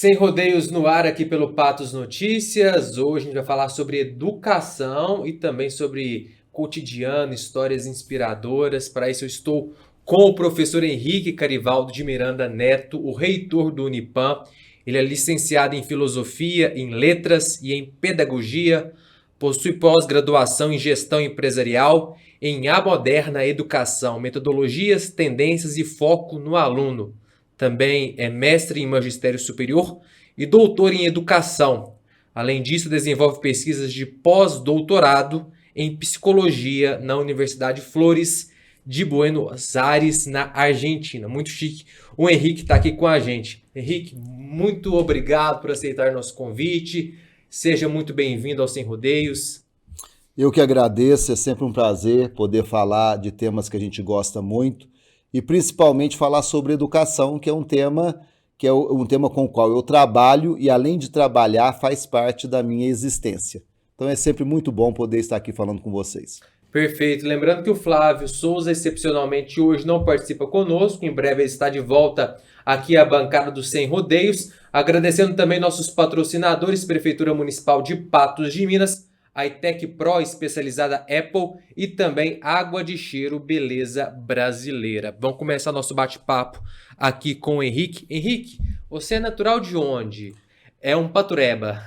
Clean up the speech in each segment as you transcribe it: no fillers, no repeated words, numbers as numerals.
Sem rodeios no ar aqui pelo Patos Notícias. Hoje a gente vai falar sobre educação e também sobre cotidiano, histórias inspiradoras. Para isso eu estou com o professor Henrique Carivaldo de Miranda Neto, o reitor do Unipam. Ele é licenciado em Filosofia, em Letras e em Pedagogia. Possui pós-graduação em Gestão Empresarial, em A Moderna Educação, Metodologias, Tendências e Foco no Aluno. Também é mestre em Magistério Superior e doutor em Educação. Além disso, desenvolve pesquisas de pós-doutorado em Psicologia na Universidade Flores de Buenos Aires, na Argentina. Muito chique. O Henrique está aqui com a gente. Henrique, muito obrigado por aceitar nosso convite. Seja muito bem-vindo ao Sem Rodeios. Eu que agradeço, é sempre um prazer poder falar de temas que a gente gosta muito e principalmente falar sobre educação, que é um tema com o qual eu trabalho e, além de trabalhar, faz parte da minha existência. Então é sempre muito bom poder estar aqui falando com vocês. Perfeito. Lembrando que o Flávio Souza, excepcionalmente hoje, não participa conosco. Em breve ele está de volta aqui à bancada do Sem Rodeios. Agradecendo também nossos patrocinadores, Prefeitura Municipal de Patos de Minas, a ITEC Pro, especializada Apple, e também Água de Cheiro Beleza Brasileira. Vamos começar nosso bate-papo aqui com o Henrique. Henrique, você é natural de onde? É um patureba.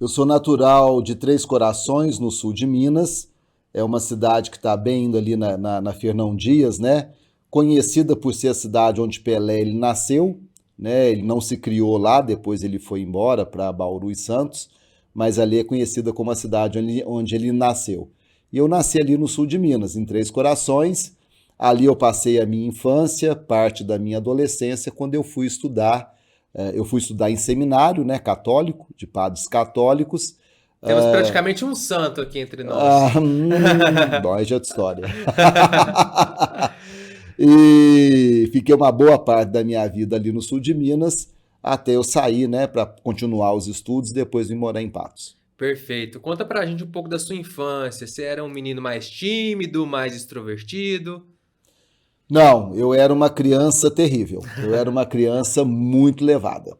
Eu sou natural de Três Corações, no sul de Minas. É uma cidade que está bem indo ali na Fernão Dias, né? Conhecida por ser a cidade onde Pelé ele nasceu, né? Ele não se criou lá, depois ele foi embora para Bauru e Santos, mas ali é conhecida como a cidade onde ele nasceu. E eu nasci ali no sul de Minas, em Três Corações. Ali eu passei a minha infância, parte da minha adolescência, quando eu fui estudar. Eu fui estudar em seminário, né, católico, de padres católicos. Temos praticamente um santo aqui entre nós. Bom, é de outra história. E fiquei uma boa parte da minha vida ali no sul de Minas, até eu sair, né, para continuar os estudos e depois vir morar em Patos. Perfeito. Conta pra gente um pouco da sua infância. Você era um menino mais tímido, mais extrovertido? Não, eu era uma criança terrível. Eu era uma criança muito levada.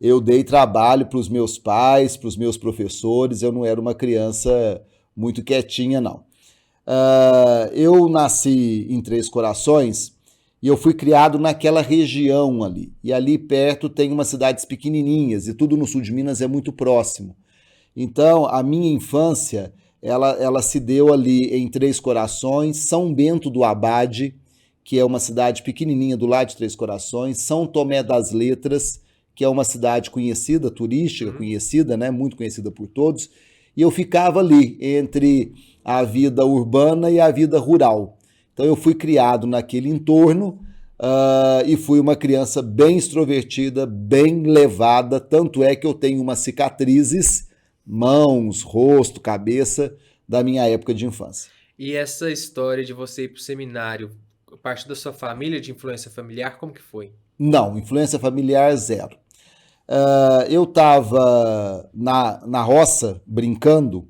Eu dei trabalho para os meus pais, para os meus professores. Eu não era uma criança muito quietinha, não. Eu nasci em Três Corações e eu fui criado naquela região ali. E ali perto tem umas cidades pequenininhas e tudo no sul de Minas é muito próximo. Então, a minha infância, ela se deu ali em Três Corações, São Bento do Abade, que é uma cidade pequenininha do lado de Três Corações, São Tomé das Letras, que é uma cidade conhecida, turística, conhecida, né, muito conhecida por todos, e eu ficava ali entre a vida urbana e a vida rural. Então eu fui criado naquele entorno e fui uma criança bem extrovertida, bem levada, tanto é que eu tenho umas cicatrizes, mãos, rosto, cabeça, da minha época de infância. E essa história de você ir pro seminário, parte da sua família, de influência familiar, como que foi? Não, influência familiar zero. Eu estava na roça brincando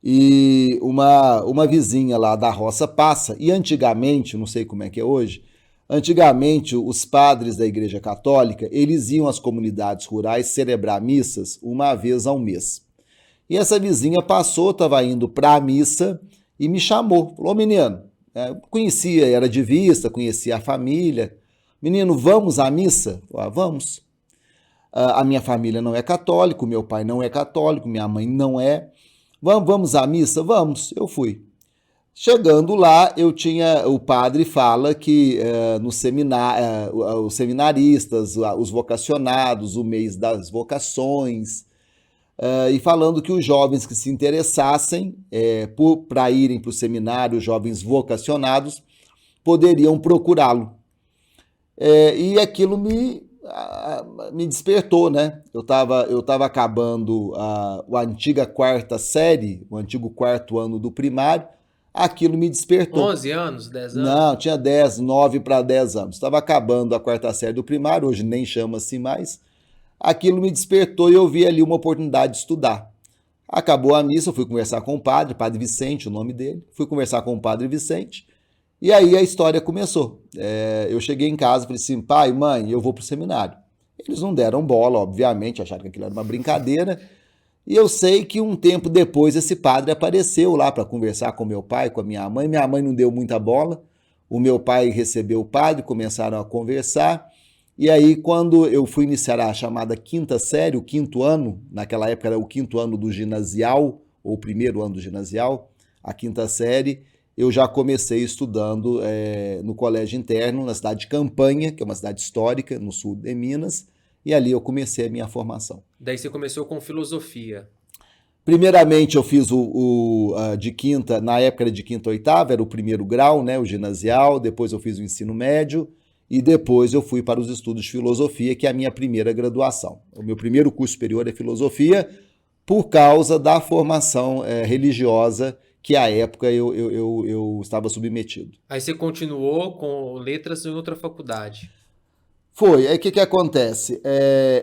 e uma vizinha lá da roça passa, e antigamente, não sei como é que é hoje, antigamente os padres da Igreja Católica, eles iam às comunidades rurais celebrar missas uma vez ao mês. E essa vizinha passou, estava indo para a missa e me chamou, falou: menino, conhecia, era de vista, conhecia a família, menino, vamos à missa? Eu falei: vamos. A minha família não é católica, meu pai não é católico, minha mãe não é. Vamos à missa? Vamos. Eu fui. Chegando lá, o padre fala que no seminário, os seminaristas, os vocacionados, o mês das vocações, e falando que os jovens que se interessassem para irem para o seminário, os jovens vocacionados, poderiam procurá-lo. E aquilo me despertou, né? Eu tava acabando a antiga quarta série, o antigo quarto ano do primário, aquilo me despertou. 11 anos, 10 anos? Não, tinha 9 para 10 anos. Estava acabando a quarta série do primário, hoje nem chama assim mais. Aquilo me despertou e eu vi ali uma oportunidade de estudar. Acabou a missa, eu fui conversar com o padre Vicente, o nome dele. Fui conversar com o padre Vicente E aí a história começou. Eu cheguei em casa e falei assim, pai, mãe, eu vou para o seminário. Eles não deram bola, obviamente, acharam que aquilo era uma brincadeira. E eu sei que um tempo depois esse padre apareceu lá para conversar com meu pai, com a minha mãe. Minha mãe não deu muita bola. O meu pai recebeu o padre, começaram a conversar. E aí, quando eu fui iniciar a chamada quinta série, o quinto ano, naquela época era o quinto ano do ginasial, ou o primeiro ano do ginasial, a quinta série, eu já comecei estudando no colégio interno, na cidade de Campanha, que é uma cidade histórica, no sul de Minas, e ali eu comecei a minha formação. Daí você começou com filosofia. Primeiramente eu fiz de quinta, na época era de quinta a oitava, era o primeiro grau, né, o ginasial, depois eu fiz o ensino médio, e depois eu fui para os estudos de filosofia, que é a minha primeira graduação. O meu primeiro curso superior é filosofia, por causa da formação religiosa que à época eu estava submetido. Aí você continuou com letras em outra faculdade. Foi, aí o que acontece?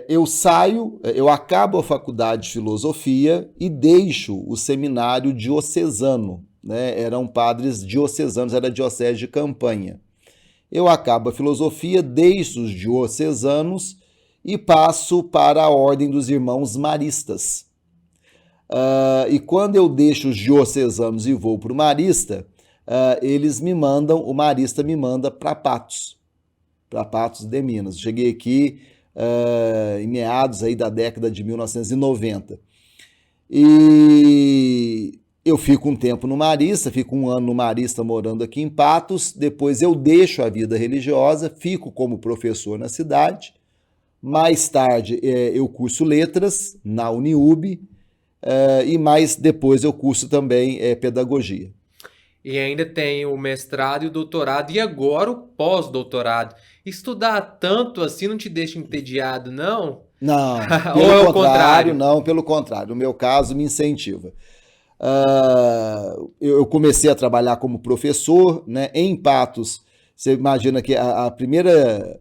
Eu acabo a faculdade de filosofia e deixo o seminário diocesano, né? Eram padres diocesanos, era a diocese de Campanha. Eu acabo a filosofia, deixo os diocesanos e passo para a Ordem dos Irmãos Maristas. E quando eu deixo os diocesanos e vou para o Marista, o Marista me manda para Patos de Minas. Cheguei aqui em meados aí da década de 1990. E eu fico um tempo no Marista, fico um ano no Marista morando aqui em Patos, depois eu deixo a vida religiosa, fico como professor na cidade. Mais tarde eu curso letras na Uniub, e mais depois eu curso também pedagogia. E ainda tem o mestrado e o doutorado, e agora o pós-doutorado. Estudar tanto assim não te deixa entediado, não? Não, Ou é o contrário? não, pelo contrário. No meu caso, me incentiva. Eu comecei a trabalhar como professor, né, em Patos. Você imagina que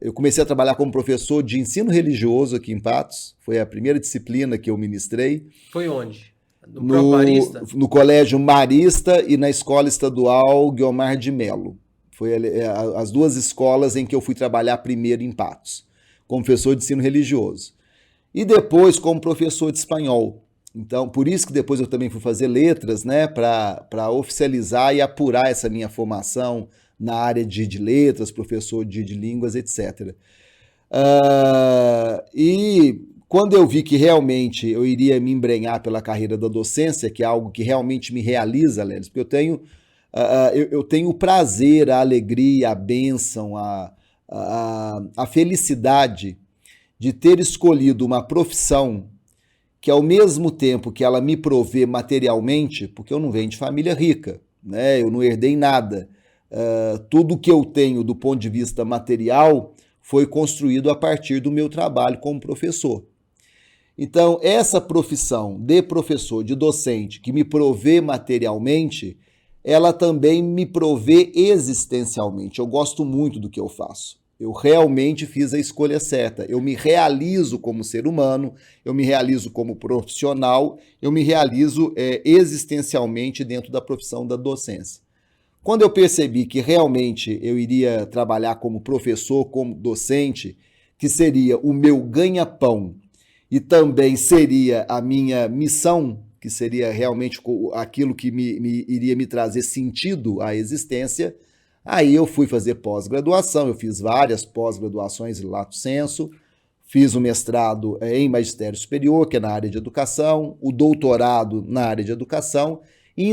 eu comecei a trabalhar como professor de ensino religioso aqui em Patos. Foi a primeira disciplina que eu ministrei. Foi onde? No próprio Marista? No Colégio Marista e na Escola Estadual Guiomar de Melo. Foi as duas escolas em que eu fui trabalhar primeiro em Patos, como professor de ensino religioso. E depois como professor de espanhol. Então, por isso que depois eu também fui fazer letras, né, para oficializar e apurar essa minha formação na área de letras, professor de línguas, etc. E quando eu vi que realmente eu iria me embrenhar pela carreira da docência, que é algo que realmente me realiza, Lélis, porque eu tenho o prazer, a alegria, a bênção, a felicidade de ter escolhido uma profissão que, ao mesmo tempo que ela me provê materialmente, porque eu não venho de família rica, né? Eu não herdei nada. Tudo que eu tenho do ponto de vista material foi construído a partir do meu trabalho como professor. Então, essa profissão de professor, de docente, que me provê materialmente, ela também me provê existencialmente. Eu gosto muito do que eu faço. Eu realmente fiz a escolha certa. Eu me realizo como ser humano, eu me realizo como profissional, eu me realizo existencialmente dentro da profissão da docência. Quando eu percebi que realmente eu iria trabalhar como professor, como docente, que seria o meu ganha-pão e também seria a minha missão, que seria realmente aquilo que iria me trazer sentido à existência, aí eu fui fazer pós-graduação, eu fiz várias pós-graduações lato sensu, fiz o mestrado em magistério superior, que é na área de educação, o doutorado na área de educação, e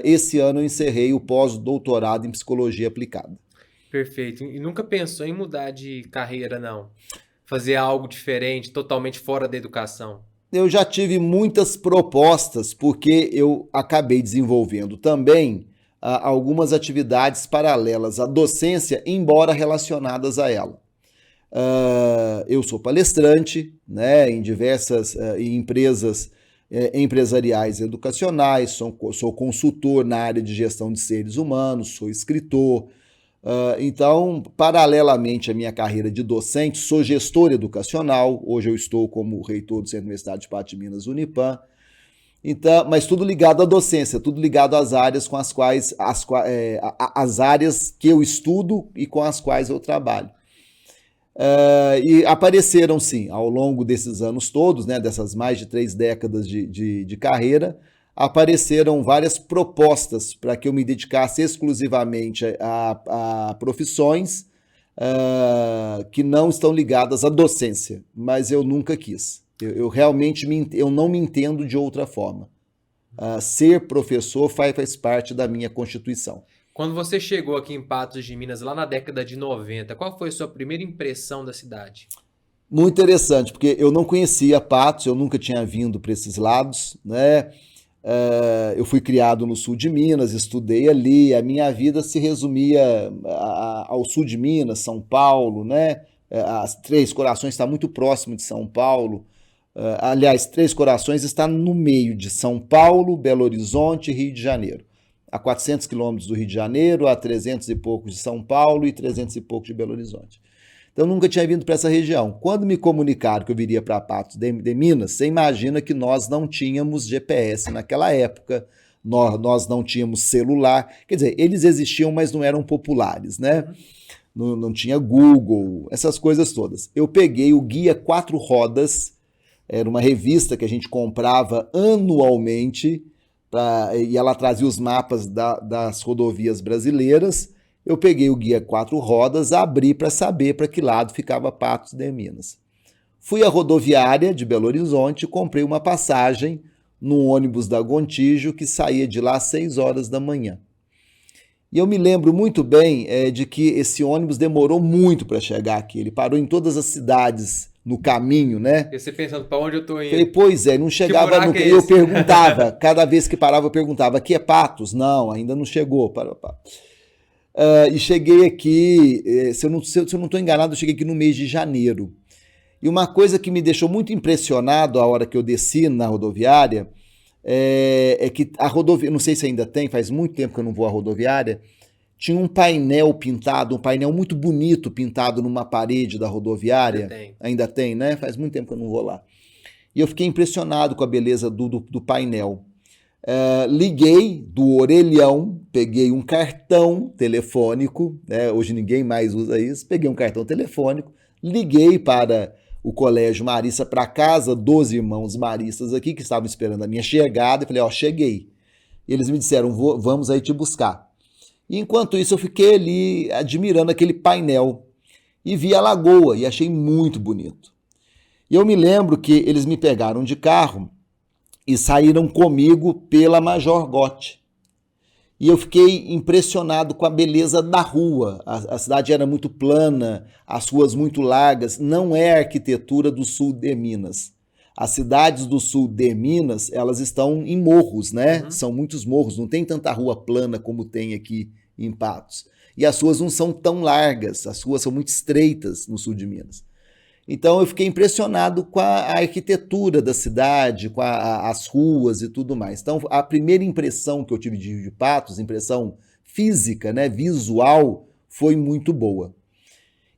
esse ano eu encerrei o pós-doutorado em psicologia aplicada. Perfeito. E nunca pensou em mudar de carreira, não? Fazer algo diferente, totalmente fora da educação? Eu já tive muitas propostas, porque eu acabei desenvolvendo também algumas atividades paralelas à docência, embora relacionadas a ela. Eu sou palestrante, né, em diversas empresas empresariais e educacionais, sou consultor na área de gestão de seres humanos, sou escritor. Então, paralelamente à minha carreira de docente, sou gestor educacional. Hoje eu estou como reitor do Centro Universitário de Patos de Minas, Unipam. Então, mas tudo ligado à docência, tudo ligado às áreas com as áreas que eu estudo e com as quais eu trabalho. E apareceram, sim, ao longo desses anos todos, né, dessas mais de 3 décadas de carreira, apareceram várias propostas para que eu me dedicasse exclusivamente a profissões que não estão ligadas à docência, mas eu nunca quis. Eu realmente eu não me entendo de outra forma. Ser professor faz parte da minha constituição. Quando você chegou aqui em Patos de Minas, lá na década de 90, qual foi a sua primeira impressão da cidade? Muito interessante, porque eu não conhecia Patos, eu nunca tinha vindo para esses lados, né? Eu fui criado no sul de Minas, estudei ali, a minha vida se resumia ao sul de Minas, São Paulo, né? As Três Corações está muito próximo de São Paulo. Aliás, Três Corações está no meio de São Paulo, Belo Horizonte e Rio de Janeiro. A 400 quilômetros do Rio de Janeiro, a 300 e poucos de São Paulo e 300 e poucos de Belo Horizonte. Então, eu nunca tinha vindo para essa região. Quando me comunicaram que eu viria para Patos de Minas, você imagina que nós não tínhamos GPS naquela época, nós não tínhamos celular. Quer dizer, eles existiam, mas não eram populares, né? Não tinha Google, essas coisas todas. Eu peguei o Guia 4 Rodas, era uma revista que a gente comprava anualmente, e ela trazia os mapas das rodovias brasileiras. Eu peguei o Guia 4 Rodas, abri para saber para que lado ficava Patos de Minas. Fui à rodoviária de Belo Horizonte e comprei uma passagem no ônibus da Gontijo que saía de lá às 6 horas da manhã. E eu me lembro muito bem de que esse ônibus demorou muito para chegar aqui. Ele parou em todas as cidades no caminho, né? E você pensando, para onde eu estou indo? Falei, pois é, não chegava nunca. Eu perguntava, cada vez que parava eu perguntava, aqui é Patos? Não, ainda não chegou. E cheguei aqui, se eu não estou enganado, eu cheguei aqui no mês de janeiro. E uma coisa que me deixou muito impressionado a hora que eu desci na rodoviária é que a rodovia, não sei se ainda tem, faz muito tempo que eu não vou à rodoviária, tinha um painel pintado, um painel muito bonito pintado numa parede da rodoviária. Ainda tem, né? Faz muito tempo que eu não vou lá. E eu fiquei impressionado com a beleza do painel. Liguei do orelhão, peguei um cartão telefônico, né? Hoje ninguém mais usa isso, peguei um cartão telefônico, liguei para o Colégio Marista, para a casa dos irmãos maristas aqui, que estavam esperando a minha chegada, e falei, cheguei. E eles me disseram, vamos aí te buscar. E enquanto isso eu fiquei ali admirando aquele painel e vi a lagoa e achei muito bonito. E eu me lembro que eles me pegaram de carro e saíram comigo pela Major Gotti. E eu fiquei impressionado com a beleza da rua. A cidade era muito plana, as ruas muito largas. Não é a arquitetura do sul de Minas. As cidades do sul de Minas, elas estão em morros, né? Uhum. São muitos morros, não tem tanta rua plana como tem aqui em Patos. E as ruas não são tão largas, as ruas são muito estreitas no sul de Minas. Então eu fiquei impressionado com a arquitetura da cidade, com as ruas e tudo mais. Então a primeira impressão que eu tive de Rio de Patos, impressão física, né, visual, foi muito boa.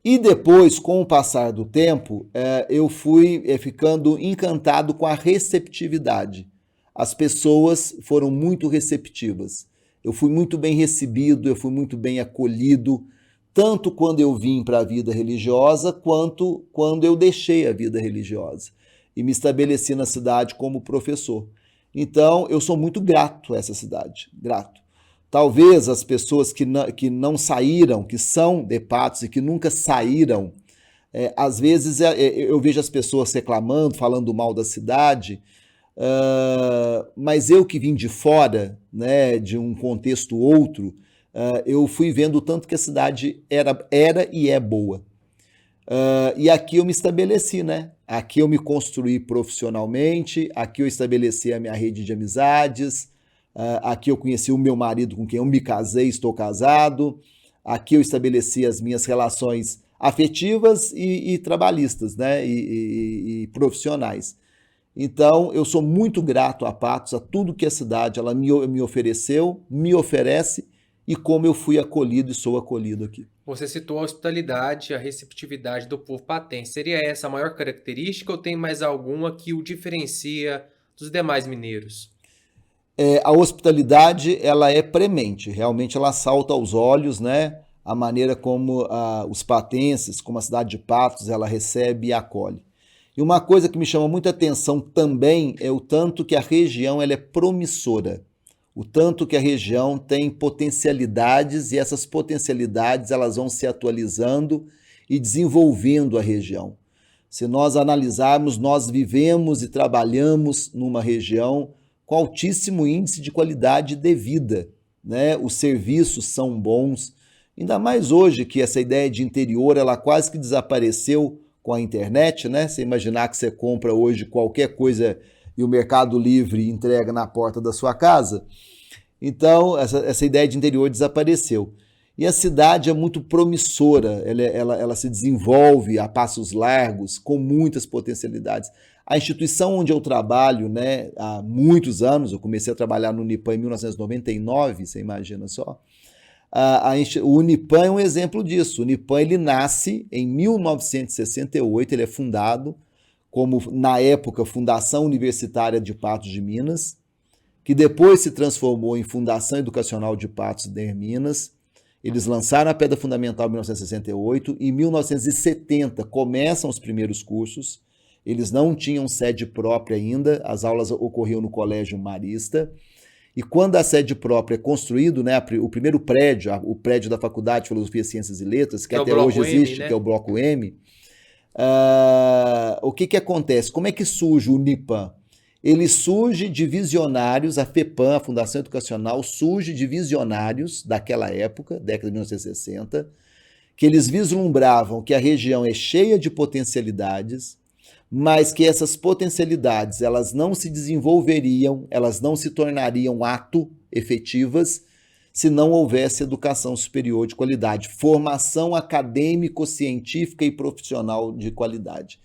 E depois, com o passar do tempo, eu fui ficando encantado com a receptividade. As pessoas foram muito receptivas. Eu fui muito bem recebido, eu fui muito bem acolhido, tanto quando eu vim para a vida religiosa, quanto quando eu deixei a vida religiosa e me estabeleci na cidade como professor. Então, eu sou muito grato a essa cidade, grato. Talvez as pessoas que não saíram, que são de Patos e que nunca saíram, às vezes eu vejo as pessoas reclamando, falando mal da cidade, mas eu que vim de fora, né, de um contexto outro, eu fui vendo o tanto que a cidade era e é boa. E aqui eu me estabeleci, né? Aqui eu me construí profissionalmente, aqui eu estabeleci a minha rede de amizades, aqui eu conheci o meu marido com quem eu me casei, estou casado, aqui eu estabeleci as minhas relações afetivas e trabalhistas, né? E profissionais. Então, eu sou muito grato a Patos, a tudo que a cidade ela me ofereceu, me oferece, e como eu fui acolhido e sou acolhido aqui. Você citou a hospitalidade, a receptividade do povo patense. Seria essa a maior característica ou tem mais alguma que o diferencia dos demais mineiros? A hospitalidade, ela é premente, realmente ela salta aos olhos, né? A maneira como os patenses, como a cidade de Patos, ela recebe e acolhe. E uma coisa que me chama muita atenção também é o tanto que a região ela é promissora, o tanto que a região tem potencialidades e essas potencialidades elas vão se atualizando e desenvolvendo a região. Se nós analisarmos, nós vivemos e trabalhamos numa região com altíssimo índice de qualidade de vida, né? Os serviços são bons, ainda mais hoje que essa ideia de interior ela quase que desapareceu com a internet, né? Você imaginar que você compra hoje qualquer coisa e o Mercado Livre entrega na porta da sua casa. Então, essa ideia de interior desapareceu. E a cidade é muito promissora, ela se desenvolve a passos largos, com muitas potencialidades. A instituição onde eu trabalho, né, há muitos anos, eu comecei a trabalhar no Unipan em 1999, você imagina só. O Unipan é um exemplo disso. O Unipan ele nasce em 1968, ele é fundado como, na época, Fundação Universitária de Patos de Minas, que depois se transformou em Fundação Educacional de Patos de Minas. Eles lançaram a Pedra Fundamental em 1968, em 1970 começam os primeiros cursos. Eles não tinham sede própria ainda, as aulas ocorriam no Colégio Marista. E quando a sede própria é construído, né, o primeiro prédio, o prédio da Faculdade de Filosofia, Ciências e Letras, que até hoje existe, né? Que é o Bloco M, o que acontece? Como é que surge o Unipan? Ele surge de visionários, a FEPAM, a Fundação Educacional, surge de visionários daquela época, década de 1960, que eles vislumbravam que a região é cheia de potencialidades, mas que essas potencialidades elas não se desenvolveriam, elas não se tornariam efetivas, se não houvesse educação superior de qualidade, formação acadêmico-científica e profissional de qualidade.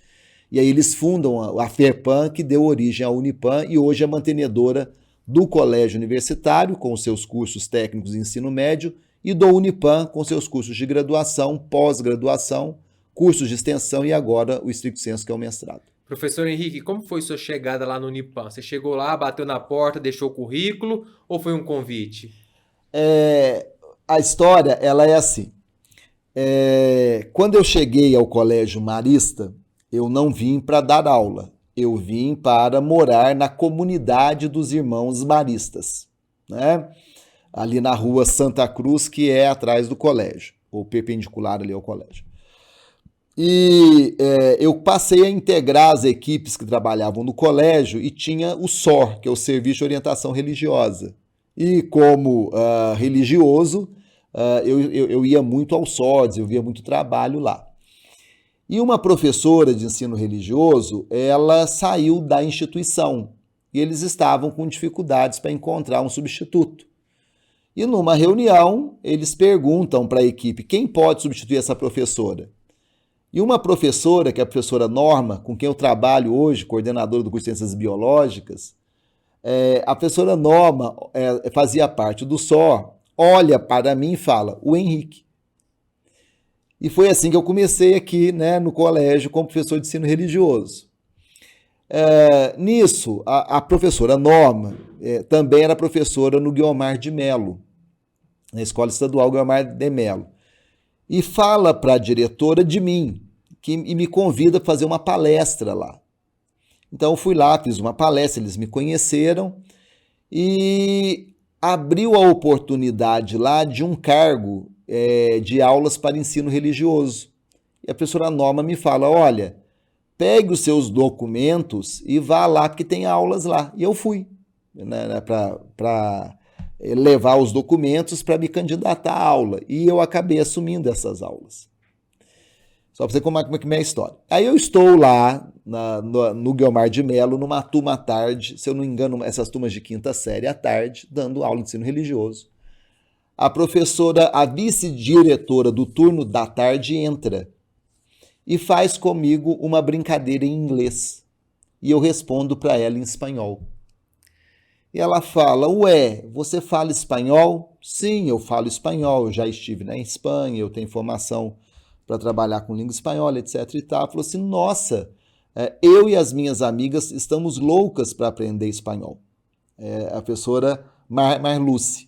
E aí eles fundam a FEPAM, que deu origem à Unipan, e hoje é mantenedora do Colégio Universitário, com seus cursos técnicos de ensino médio, e do Unipan, com seus cursos de graduação, pós-graduação, cursos de extensão e agora o estricto sensu, que é o mestrado. Professor Henrique, como foi sua chegada lá no Unipan? Você chegou lá, bateu na porta, deixou o currículo ou foi um convite? A história ela é assim. Quando eu cheguei ao Colégio Marista, eu não vim para dar aula, eu vim para morar na comunidade dos irmãos maristas, né? Ali na rua Santa Cruz, que é atrás do colégio, ou perpendicular ali ao colégio. E eu passei a integrar as equipes que trabalhavam no colégio e tinha o SOR, que é o Serviço de Orientação Religiosa. E como religioso, eu ia muito aos SORs, eu via muito trabalho lá. E uma professora de ensino religioso, ela saiu da instituição e eles estavam com dificuldades para encontrar um substituto. E numa reunião, eles perguntam para a equipe quem pode substituir essa professora. E uma professora, que é a professora Norma, com quem eu trabalho hoje, coordenadora do curso de Ciências Biológicas, a professora Norma fazia parte do SOR, olha para mim e fala, o Henrique. E foi assim que eu comecei aqui, né, no colégio como professor de ensino religioso. Nisso, a professora Norma também era professora no Guiomar de Melo, na Escola Estadual Guiomar de Melo. E fala para a diretora de mim, e me convida para fazer uma palestra lá. Então eu fui lá, fiz uma palestra, eles me conheceram e abriu a oportunidade lá de um cargo de aulas para ensino religioso. E a professora Norma me fala, olha, pegue os seus documentos e vá lá, porque tem aulas lá. E eu fui, né, para levar os documentos para me candidatar à aula. E eu acabei assumindo essas aulas. Só para você como é que é a história. Aí eu estou lá no Guiomar de Melo, numa turma à tarde, se eu não me engano, essas turmas de quinta série à tarde, dando aula de ensino religioso. A professora, a vice-diretora do turno da tarde entra e faz comigo uma brincadeira em inglês. E eu respondo para ela em espanhol. E ela fala, ué, você fala espanhol? Sim, eu falo espanhol, eu já estive na Espanha, eu tenho formação para trabalhar com língua espanhola, etc. e tal. Ela falou assim, nossa, eu e as minhas amigas estamos loucas para aprender espanhol. a professora Marluce.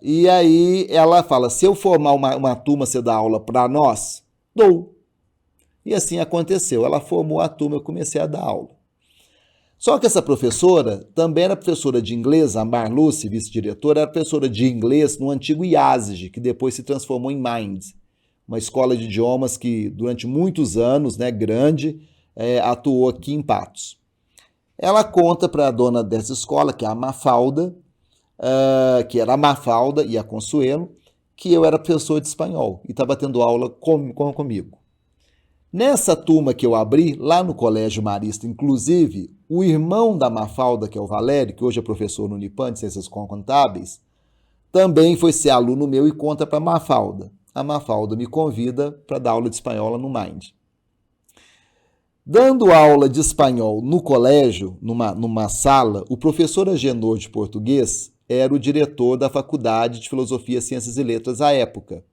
E aí ela fala, se eu formar uma turma, você dá aula para nós? Dou. E assim aconteceu, ela formou a turma, eu comecei a dar aula. Só que essa professora também era professora de inglês, a Marluce, vice-diretora, era professora de inglês no antigo IASG, que depois se transformou em Mind, uma escola de idiomas que durante muitos anos, né, grande, atuou aqui em Patos. Ela conta para a dona dessa escola, que é a Mafalda, que era a Mafalda e a Consuelo, que eu era professor de espanhol e estava tendo aula comigo. Nessa turma que eu abri, lá no Colégio Marista, inclusive, o irmão da Mafalda, que é o Valério, que hoje é professor no Unipan de Ciências Contábeis, também foi ser aluno meu e conta para a Mafalda. A Mafalda me convida para dar aula de espanhol no Mind. Dando aula de espanhol no colégio, numa sala, o professor Agenor de português era o diretor da Faculdade de Filosofia, Ciências e Letras à época.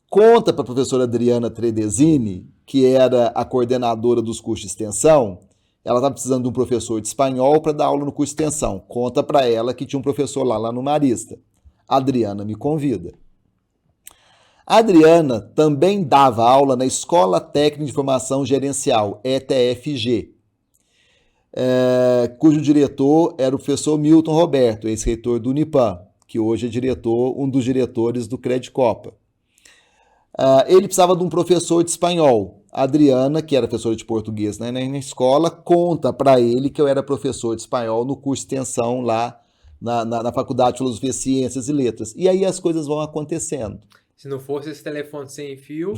Conta para a professora Adriana Tredesini, que era a coordenadora dos cursos de extensão, ela estava precisando de um professor de espanhol para dar aula no curso de extensão. Conta para ela que tinha um professor lá no Marista. A Adriana me convida. A Adriana também dava aula na Escola Técnica de Formação Gerencial, ETFG, cujo diretor era o professor Milton Roberto, ex-reitor do Unipan, que hoje é um dos diretores do Credit Copa. Ele precisava de um professor de espanhol. A Adriana, que era professora de português, né, na escola, conta para ele que eu era professor de espanhol no curso de extensão lá na Faculdade de Filosofia, Ciências e Letras. E aí as coisas vão acontecendo. Se não fosse esse telefone sem fio...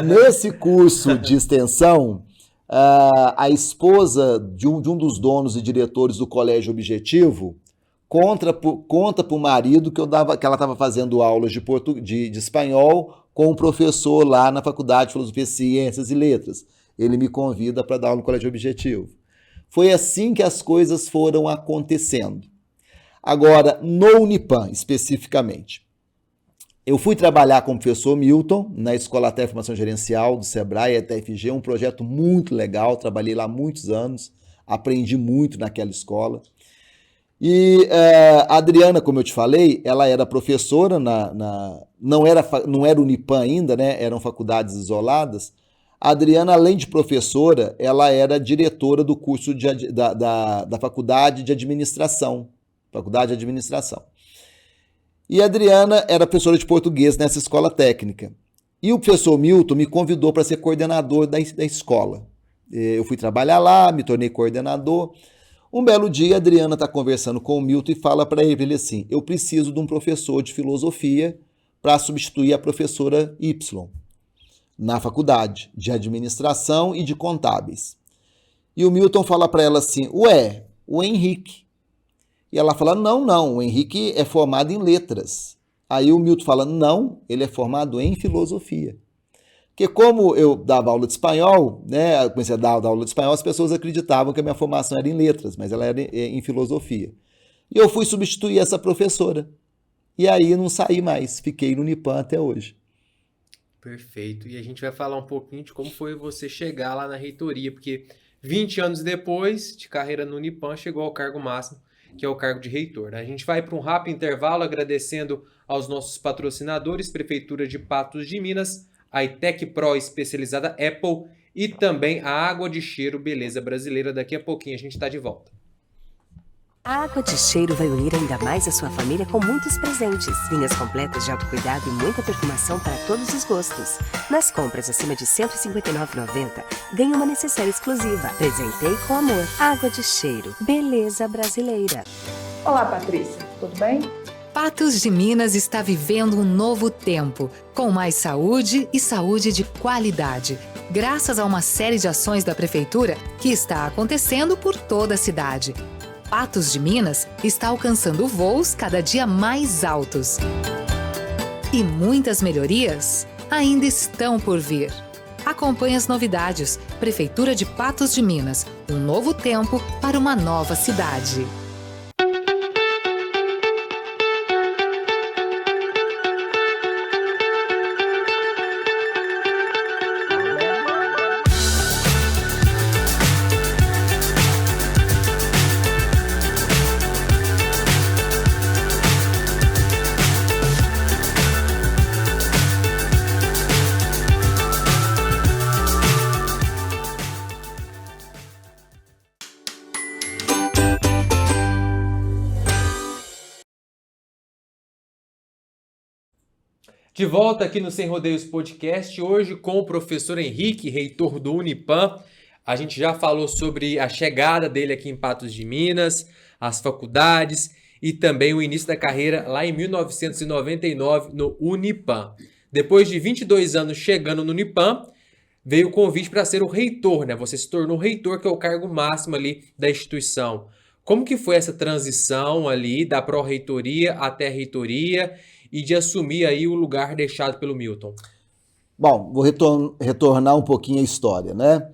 Nesse curso de extensão, a esposa de um dos donos e diretores do Colégio Objetivo conta para o marido que ela estava fazendo aulas de espanhol com um professor lá na Faculdade de Filosofia, Ciências e Letras. Ele me convida para dar aula no Colégio Objetivo. Foi assim que as coisas foram acontecendo. Agora, no Unipan, especificamente, eu fui trabalhar com o professor Milton na Escola Técnica de Formação Gerencial do Sebrae, ETFG, um projeto muito legal, trabalhei lá há muitos anos, aprendi muito naquela escola. E a Adriana, como eu te falei, ela era professora, não era Unipan ainda, né? Eram faculdades isoladas. A Adriana, além de professora, ela era diretora do curso da Faculdade de Administração. E a Adriana era professora de português nessa escola técnica. E o professor Milton me convidou para ser coordenador da escola. Eu fui trabalhar lá, me tornei coordenador. Um belo dia, a Adriana está conversando com o Milton e fala para ele assim, eu preciso de um professor de filosofia para substituir a professora Y na faculdade de administração e de contábeis. E o Milton fala para ela assim, o Henrique. E ela fala, não, o Henrique é formado em letras. Aí o Milton fala, não, ele é formado em filosofia. Porque como eu dava aula de espanhol, né, eu comecei a dar aula de espanhol, as pessoas acreditavam que a minha formação era em letras, mas ela era em filosofia. E eu fui substituir essa professora. E aí não saí mais, fiquei no Unipan até hoje. Perfeito. E a gente vai falar um pouquinho de como foi você chegar lá na reitoria, porque 20 anos depois de carreira no Unipan, chegou ao cargo máximo, que é o cargo de reitor. A gente vai para um rápido intervalo, agradecendo aos nossos patrocinadores, Prefeitura de Patos de Minas, a ITEC Pro especializada Apple e também a Água de Cheiro Beleza Brasileira. Daqui a pouquinho a gente está de volta. A Água de Cheiro vai unir ainda mais a sua família com muitos presentes, linhas completas de autocuidado e muita perfumação para todos os gostos. Nas compras acima de R$ 159,90, ganhe uma necessaire exclusiva. Presentei com amor. Água de Cheiro Beleza Brasileira. Olá, Patrícia. Tudo bem? Patos de Minas está vivendo um novo tempo, com mais saúde e saúde de qualidade, graças a uma série de ações da Prefeitura que está acontecendo por toda a cidade. Patos de Minas está alcançando voos cada dia mais altos. E muitas melhorias ainda estão por vir. Acompanhe as novidades. Prefeitura de Patos de Minas, um novo tempo para uma nova cidade. De volta aqui no Sem Rodeios Podcast, hoje com o professor Henrique, reitor do Unipam. A gente já falou sobre a chegada dele aqui em Patos de Minas, as faculdades e também o início da carreira lá em 1999 no Unipam. Depois de 22 anos chegando no Unipam, veio o convite para ser o reitor, né? Você se tornou reitor, que é o cargo máximo ali da instituição. Como que foi essa transição ali da pró-reitoria até a reitoria e de assumir aí o lugar deixado pelo Milton? Bom, vou retornar um pouquinho à história, né?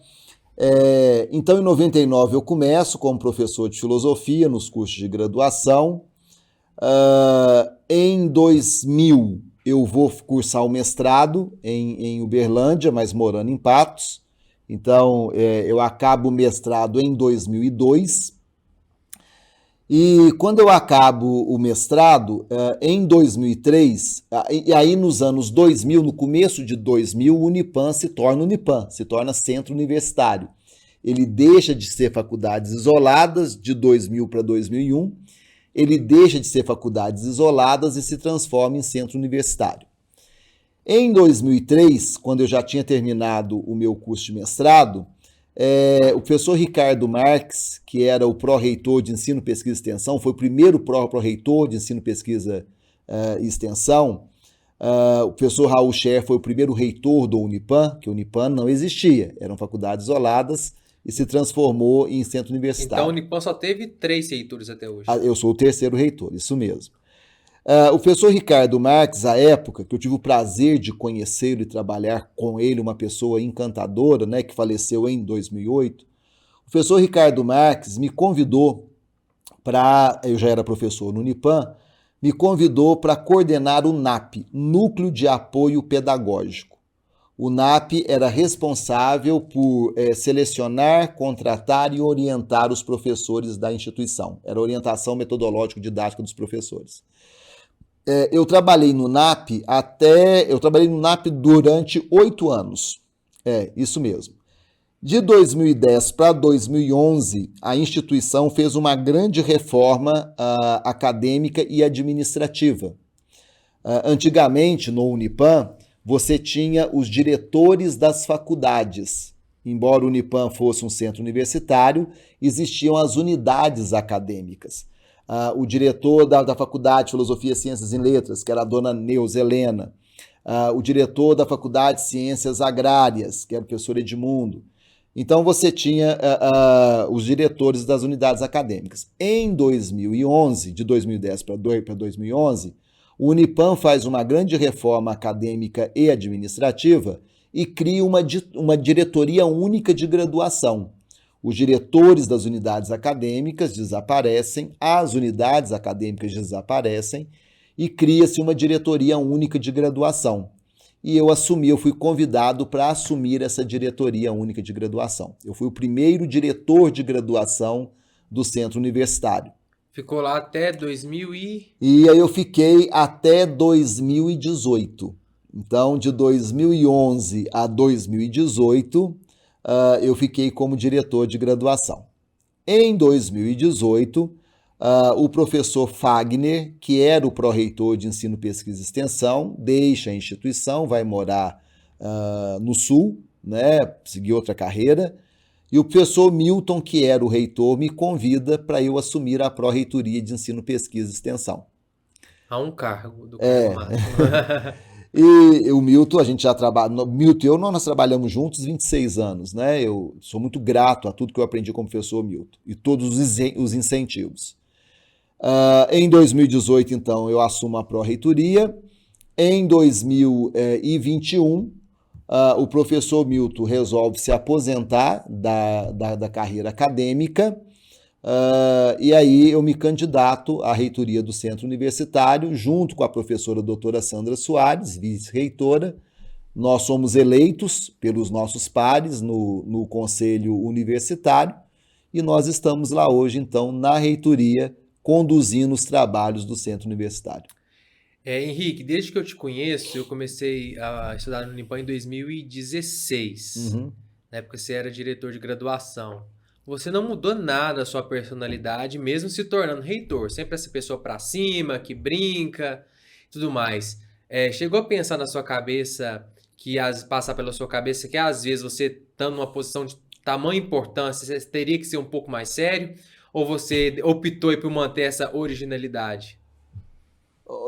Então, em 99 eu começo como professor de filosofia nos cursos de graduação. Em 2000 eu vou cursar o mestrado em Uberlândia, mas morando em Patos. Então, eu acabo o mestrado em 2002. E quando eu acabo o mestrado, em 2003, e aí nos anos 2000, no começo de 2000, o Unipam, se torna centro universitário. Ele deixa de ser faculdades isoladas de 2000 para 2001, ele deixa de ser faculdades isoladas e se transforma em centro universitário. Em 2003, quando eu já tinha terminado o meu curso de mestrado, o professor Ricardo Marques, que era o pró-reitor de Ensino, Pesquisa e Extensão, foi o primeiro pró-reitor de Ensino, Pesquisa e Extensão. O professor Raul Scher foi o primeiro reitor do Unipam, que o Unipam não existia, eram faculdades isoladas e se transformou em centro universitário. Então o Unipam só teve 3 reitores até hoje. Eu sou o terceiro reitor, isso mesmo. O professor Ricardo Marques, à época, que eu tive o prazer de conhecê-lo e trabalhar com ele, uma pessoa encantadora, né, que faleceu em 2008, o professor Ricardo Marques me convidou eu já era professor no Unipam, me convidou para coordenar o NAP, Núcleo de Apoio Pedagógico. O NAP era responsável por selecionar, contratar e orientar os professores da instituição. Era a orientação metodológico-didática dos professores. Eu trabalhei no NAP durante 8 anos. Isso mesmo. De 2010 para 2011, a instituição fez uma grande reforma acadêmica e administrativa. Antigamente, no Unipam, você tinha os diretores das faculdades. Embora o Unipam fosse um centro universitário, existiam as unidades acadêmicas. O diretor da Faculdade de Filosofia, Ciências e Letras, que era a dona Neuza Helena, o diretor da Faculdade de Ciências Agrárias, que era o professor Edmundo. Então você tinha os diretores das unidades acadêmicas. Em 2011, de 2010 para 2011, o Unipam faz uma grande reforma acadêmica e administrativa e cria uma diretoria única de graduação. Os diretores das unidades acadêmicas desaparecem, as unidades acadêmicas desaparecem e cria-se uma diretoria única de graduação. E eu fui convidado para assumir essa diretoria única de graduação. Eu fui o primeiro diretor de graduação do centro universitário. Ficou lá até 2000 E aí eu fiquei até 2018. Então, de 2011 a 2018... eu fiquei como diretor de graduação. Em 2018, o professor Fagner, que era o pró-reitor de Ensino, Pesquisa e Extensão, deixa a instituição, vai morar no Sul, né, seguir outra carreira, e o professor Milton, que era o reitor, me convida para eu assumir a pró-reitoria de Ensino, Pesquisa e Extensão. Há um cargo do cargo máximo. E o Milton, a gente já trabalha. Milton e eu, nós trabalhamos juntos 26 anos, né? Eu sou muito grato a tudo que eu aprendi com o professor Milton e todos os incentivos. Em 2018, então, eu assumo a pró-reitoria. Em 2021, o professor Milton resolve se aposentar da carreira acadêmica. E aí eu me candidato à reitoria do Centro Universitário, junto com a professora doutora Sandra Soares, vice-reitora. Nós somos eleitos pelos nossos pares no Conselho Universitário e nós estamos lá hoje, então, na reitoria, conduzindo os trabalhos do Centro Universitário. Henrique, desde que eu te conheço, eu comecei a estudar no Unipam em 2016. Na época você era diretor de graduação. Você não mudou nada a sua personalidade, mesmo se tornando reitor. Sempre essa pessoa pra cima, que brinca, tudo mais. chegou a pensar na sua cabeça, passar pela sua cabeça que às vezes você estando numa posição de tamanha importância, você teria que ser um pouco mais sério? Ou você optou aí por manter essa originalidade?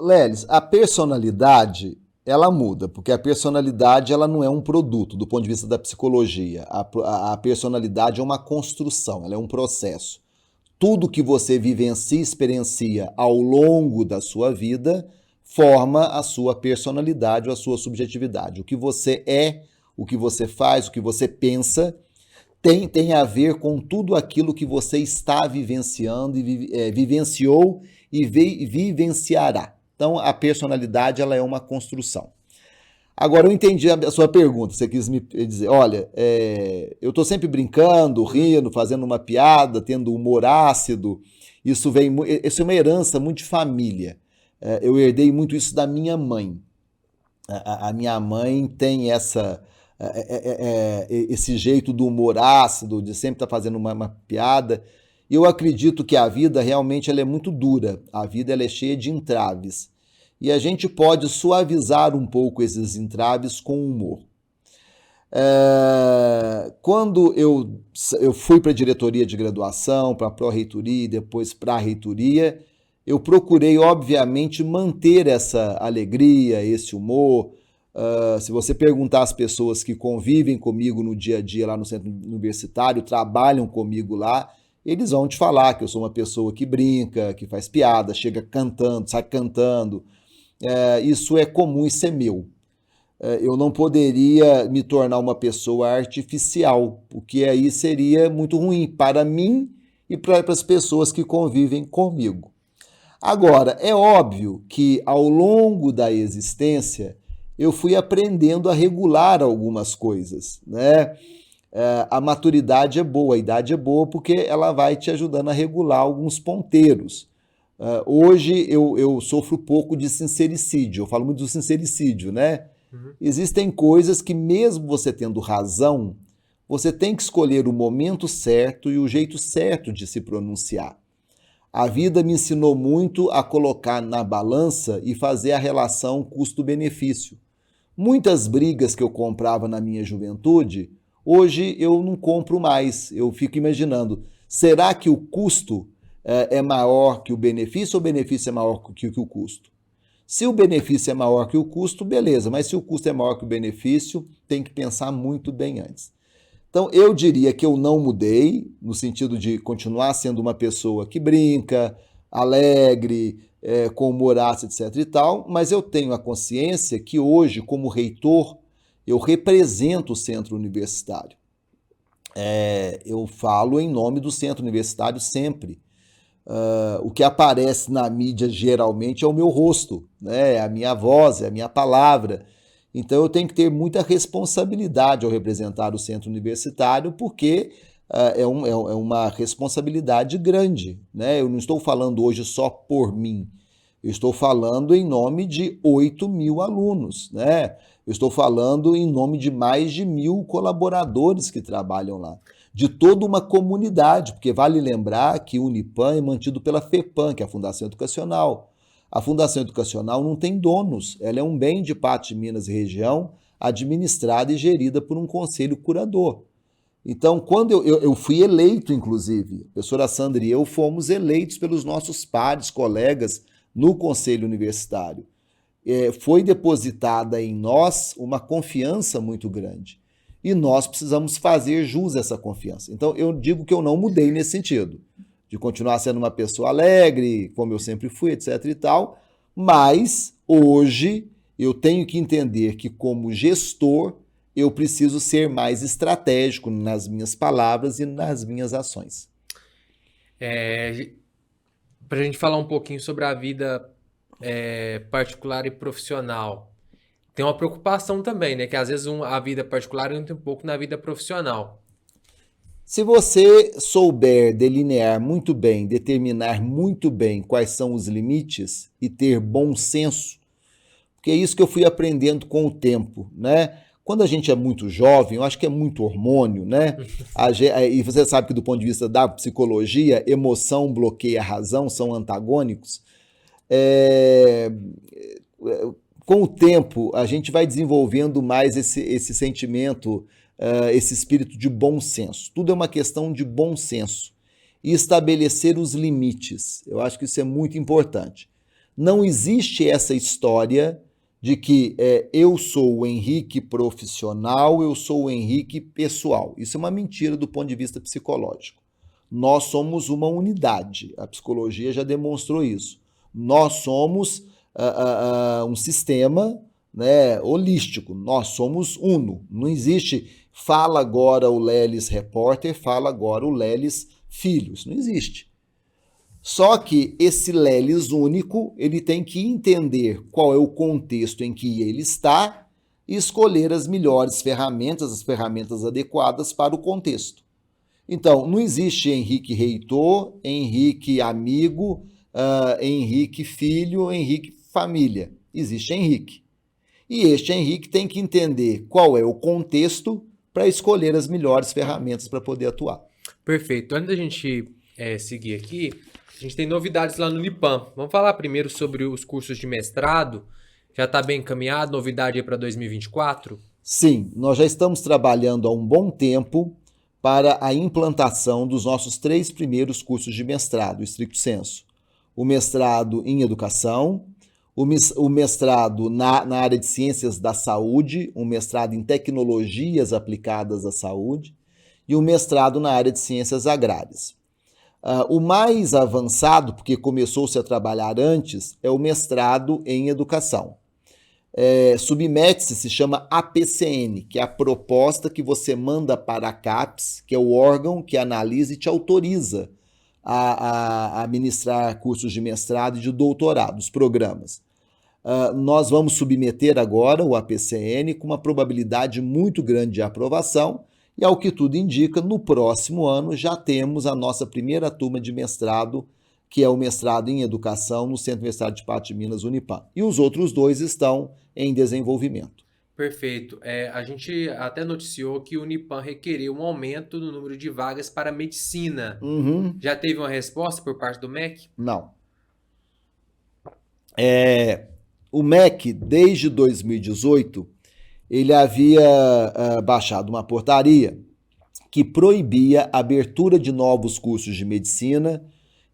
Lelis, a personalidade, ela muda, porque a personalidade ela não é um produto do ponto de vista da psicologia. A personalidade é uma construção, ela é um processo. Tudo que você vivencia e experiencia ao longo da sua vida forma a sua personalidade ou a sua subjetividade. O que você é, o que você faz, o que você pensa, tem a ver com tudo aquilo que você está vivenciando, vivenciou e vivenciará. Então, a personalidade ela é uma construção. Agora, eu entendi a sua pergunta. Você quis me dizer, olha, eu estou sempre brincando, rindo, fazendo uma piada, tendo humor ácido. Isso é uma herança muito de família. Eu herdei muito isso da minha mãe. A minha mãe tem esse jeito do humor ácido, de sempre estar fazendo uma piada. Eu acredito que a vida realmente ela é muito dura. A vida ela é cheia de entraves. E a gente pode suavizar um pouco esses entraves com humor. Quando eu fui para a diretoria de graduação, para a pró-reitoria e depois para a reitoria, eu procurei, obviamente, manter essa alegria, esse humor. Se você perguntar às pessoas que convivem comigo no dia a dia lá no centro universitário, trabalham comigo lá, eles vão te falar que eu sou uma pessoa que brinca, que faz piada, chega cantando, sai cantando. Isso é comum, isso é meu. Eu não poderia me tornar uma pessoa artificial, porque aí seria muito ruim para mim e para as pessoas que convivem comigo. Agora, é óbvio que ao longo da existência eu fui aprendendo a regular algumas coisas, né? A maturidade é boa, a idade é boa porque ela vai te ajudando a regular alguns ponteiros. Hoje eu sofro pouco de sincericídio, eu falo muito do sincericídio, né? Existem coisas que mesmo você tendo razão, você tem que escolher o momento certo e o jeito certo de se pronunciar. A vida me ensinou muito a colocar na balança e fazer a relação custo-benefício. Muitas brigas que eu comprava na minha juventude, hoje eu não compro mais. Eu fico imaginando, será que o custo é maior que o benefício ou o benefício é maior que o custo? Se o benefício é maior que o custo, beleza, mas se o custo é maior que o benefício, tem que pensar muito bem antes. Então, eu diria que eu não mudei, no sentido de continuar sendo uma pessoa que brinca, alegre, com humor ácido, etc. e tal, mas eu tenho a consciência que hoje, como reitor, eu represento o centro universitário. Eu falo em nome do centro universitário sempre. O que aparece na mídia geralmente é o meu rosto, né? É a minha voz, é a minha palavra. Então eu tenho que ter muita responsabilidade ao representar o centro universitário, porque é uma responsabilidade grande, né? Eu não estou falando hoje só por mim, eu estou falando em nome de 8.000 alunos, né? Eu estou falando em nome de mais de 1.000 colaboradores que trabalham lá, de toda uma comunidade, porque vale lembrar que o Unipam é mantido pela FEPAM, que é a Fundação Educacional. A Fundação Educacional não tem donos, ela é um bem de Patos de Minas e região, administrada e gerida por um conselho curador. Então, quando eu fui eleito, inclusive, a professora Sandra e eu fomos eleitos pelos nossos pares, colegas, no conselho universitário. Foi depositada em nós uma confiança muito grande. E nós precisamos fazer jus a essa confiança. Então, eu digo que eu não mudei nesse sentido, de continuar sendo uma pessoa alegre, como eu sempre fui, etc. e tal, mas hoje eu tenho que entender que, como gestor, eu preciso ser mais estratégico nas minhas palavras e nas minhas ações. Para a gente falar um pouquinho sobre a vida particular e profissional, tem uma preocupação também, né? Que às vezes a vida particular entra um pouco na vida profissional. Se você souber delinear muito bem, determinar muito bem quais são os limites e ter bom senso, porque é isso que eu fui aprendendo com o tempo, né? Quando a gente é muito jovem, eu acho que é muito hormônio, né? E você sabe que do ponto de vista da psicologia, emoção, bloqueio e razão são antagônicos. com o tempo, a gente vai desenvolvendo mais esse sentimento, esse espírito de bom senso. Tudo é uma questão de bom senso. E estabelecer os limites. Eu acho que isso é muito importante. Não existe essa história de que eu sou o Henrique profissional, eu sou o Henrique pessoal. Isso é uma mentira do ponto de vista psicológico. Nós somos uma unidade. A psicologia já demonstrou isso. Nós somos um sistema, né, holístico. Nós somos uno. Não existe fala agora o Lelis repórter, fala agora o Lelis filho. Isso não existe. Só que esse Lelis único, ele tem que entender qual é o contexto em que ele está e escolher as melhores ferramentas, as ferramentas adequadas para o contexto. Então, não existe Henrique reitor, Henrique amigo, Henrique filho, Henrique família. Existe Henrique. E este Henrique tem que entender qual é o contexto para escolher as melhores ferramentas para poder atuar. Perfeito. Antes da gente seguir aqui, a gente tem novidades lá no Unipan. Vamos falar primeiro sobre os cursos de mestrado. Já está bem encaminhado? Novidade aí para 2024? Sim, nós já estamos trabalhando há um bom tempo para a implantação dos nossos 3 primeiros cursos de mestrado, stricto sensu. O mestrado em educação, o mestrado na área de ciências da saúde, um mestrado em tecnologias aplicadas à saúde e o mestrado na área de ciências agrárias. O mais avançado, porque começou-se a trabalhar antes, é o mestrado em educação. Submete-se, se chama APCN, que é a proposta que você manda para a CAPES, que é o órgão que analisa e te autoriza a ministrar cursos de mestrado e de doutorado, os programas. Nós vamos submeter agora o APCN com uma probabilidade muito grande de aprovação, e ao que tudo indica, no próximo ano já temos a nossa primeira turma de mestrado, que é o mestrado em educação no Centro Universitário de Patos de Minas, Unipan. E os outros 2 estão em desenvolvimento. Perfeito. A gente até noticiou que o Unipan requeriu um aumento no número de vagas para medicina. Uhum. Já teve uma resposta por parte do MEC? Não. O MEC, desde 2018, ele havia baixado uma portaria que proibia a abertura de novos cursos de medicina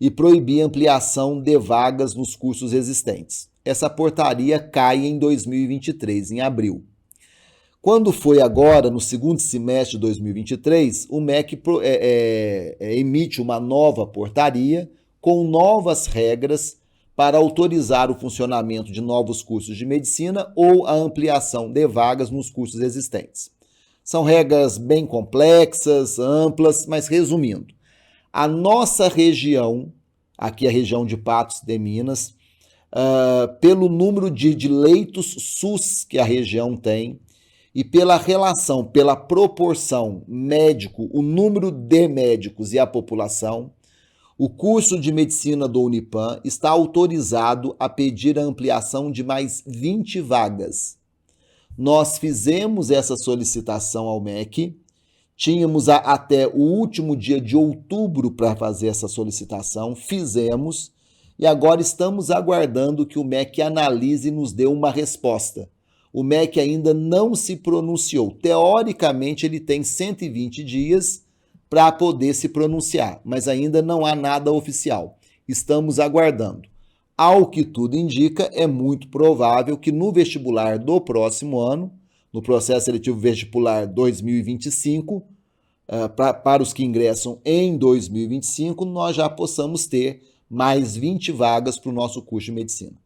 e proibia ampliação de vagas nos cursos existentes. Essa portaria cai em 2023, em abril. Quando foi agora, no segundo semestre de 2023, o MEC emite uma nova portaria com novas regras para autorizar o funcionamento de novos cursos de medicina ou a ampliação de vagas nos cursos existentes. São regras bem complexas, amplas, mas resumindo, a nossa região, aqui a região de Patos de Minas, pelo número de leitos SUS que a região tem e pela relação, pela proporção médico, o número de médicos e a população, o curso de medicina do Unipan está autorizado a pedir a ampliação de mais 20 vagas. Nós fizemos essa solicitação ao MEC, tínhamos até o último dia de outubro para fazer essa solicitação, fizemos, e agora estamos aguardando que o MEC analise e nos dê uma resposta. O MEC ainda não se pronunciou. Teoricamente, ele tem 120 dias para poder se pronunciar, mas ainda não há nada oficial. Estamos aguardando. Ao que tudo indica, é muito provável que no vestibular do próximo ano, no processo seletivo vestibular 2025, para os que ingressam em 2025, nós já possamos ter mais 20 vagas para o nosso curso de medicina.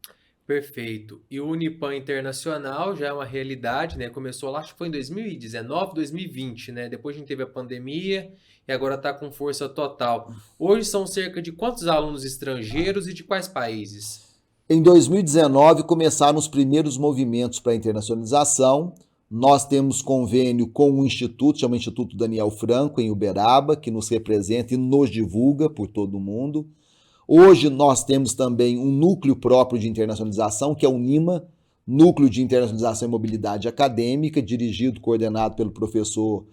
Perfeito. E o Unipan Internacional já é uma realidade, né? Começou lá, acho que foi em 2019, 2020, né? Depois a gente teve a pandemia e agora está com força total. Hoje são cerca de quantos alunos estrangeiros e de quais países? Em 2019 começaram os primeiros movimentos para a internacionalização. Nós temos convênio com um instituto, chama Instituto Daniel Franco, em Uberaba, que nos representa e nos divulga por todo o mundo. Hoje nós temos também um núcleo próprio de internacionalização, que é o NIMA, Núcleo de Internacionalização e Mobilidade Acadêmica, dirigido, coordenado pelo professor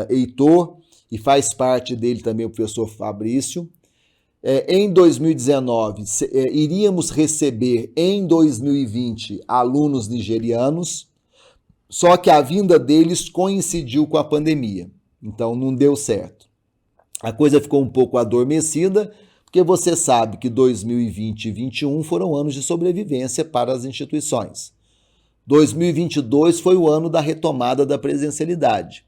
Heitor, e faz parte dele também o professor Fabrício. Em 2019, iríamos receber em 2020 alunos nigerianos, só que a vinda deles coincidiu com a pandemia, então não deu certo. A coisa ficou um pouco adormecida, porque você sabe que 2020 e 2021 foram anos de sobrevivência para as instituições. 2022 foi o ano da retomada da presencialidade.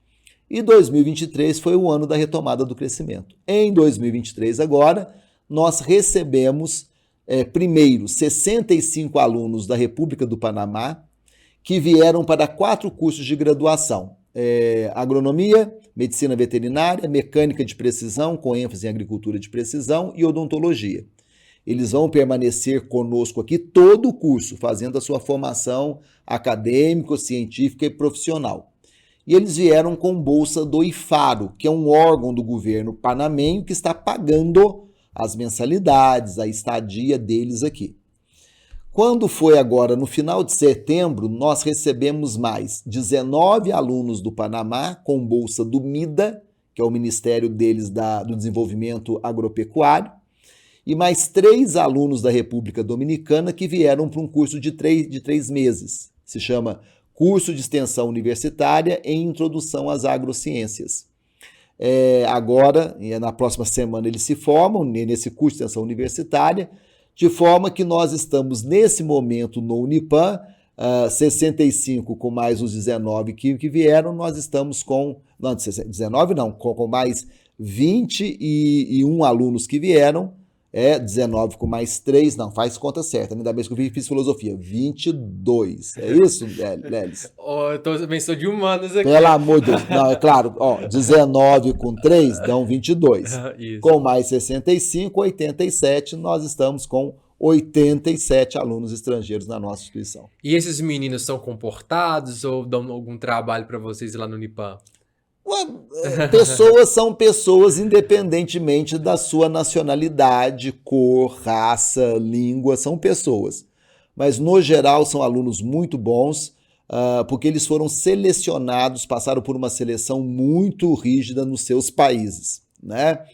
E 2023 foi o ano da retomada do crescimento. Em 2023, agora, nós recebemos, primeiro, 65 alunos da República do Panamá, que vieram para 4 cursos de graduação. Agronomia, medicina veterinária, mecânica de precisão, com ênfase em agricultura de precisão e odontologia. Eles vão permanecer conosco aqui todo o curso, fazendo a sua formação acadêmica, científica e profissional. E eles vieram com bolsa do IFARO, que é um órgão do governo panamenho que está pagando as mensalidades, a estadia deles aqui. Quando foi agora, no final de setembro, nós recebemos mais 19 alunos do Panamá com bolsa do MIDA, que é o Ministério deles do Desenvolvimento Agropecuário, e mais 3 alunos da República Dominicana que vieram para um curso de 3 meses. Se chama Curso de Extensão Universitária em Introdução às Agrociências. Agora, na próxima semana, eles se formam nesse curso de extensão universitária, de forma que nós estamos, nesse momento, no Unipan, 65 com mais os 19 que vieram, nós estamos com... Não, 19 não, com mais 21 alunos que vieram, 19 com mais 3, não, faz conta certa, ainda bem que eu fiz filosofia, 22, é isso, Lelis? Eu também sou de humanas aqui. Pelo amor de Deus, não, é claro, 19 com 3 dão 22, com mais 65, 87, nós estamos com 87 alunos estrangeiros na nossa instituição. E esses meninos são comportados ou dão algum trabalho para vocês lá no Unipan? Pessoas são pessoas independentemente da sua nacionalidade, cor, raça, língua, são pessoas. Mas, no geral, são alunos muito bons, porque eles foram selecionados, passaram por uma seleção muito rígida nos seus países, né?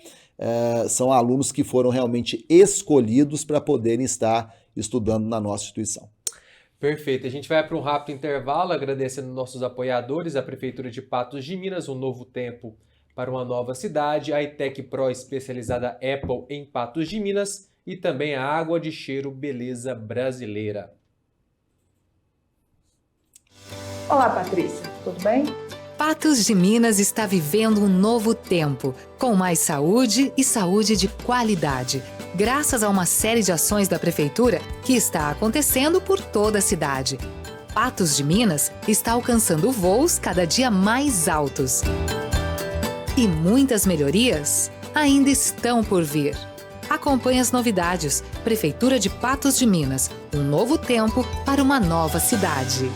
São alunos que foram realmente escolhidos para poderem estar estudando na nossa instituição. Perfeito. A gente vai para um rápido intervalo, agradecendo nossos apoiadores, a Prefeitura de Patos de Minas, um novo tempo para uma nova cidade, a ITEC Pro especializada Apple em Patos de Minas e também a Água de Cheiro Beleza Brasileira. Olá, Patrícia. Tudo bem? Patos de Minas está vivendo um novo tempo, com mais saúde e saúde de qualidade, graças a uma série de ações da Prefeitura que está acontecendo por toda a cidade. Patos de Minas está alcançando voos cada dia mais altos. E muitas melhorias ainda estão por vir. Acompanhe as novidades. Prefeitura de Patos de Minas, um novo tempo para uma nova cidade.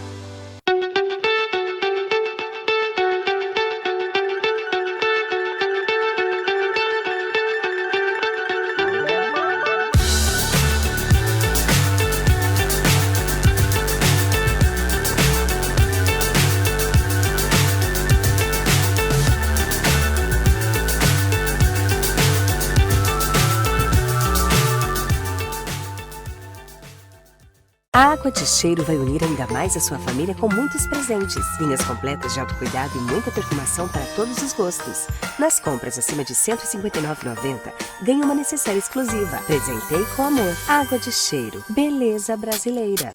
A Água de Cheiro vai unir ainda mais a sua família com muitos presentes. Linhas completas de autocuidado e muita perfumação para todos os gostos. Nas compras acima de R$ 159,90, ganhe uma necessaire exclusiva. Presentei com amor. Água de Cheiro. Beleza brasileira.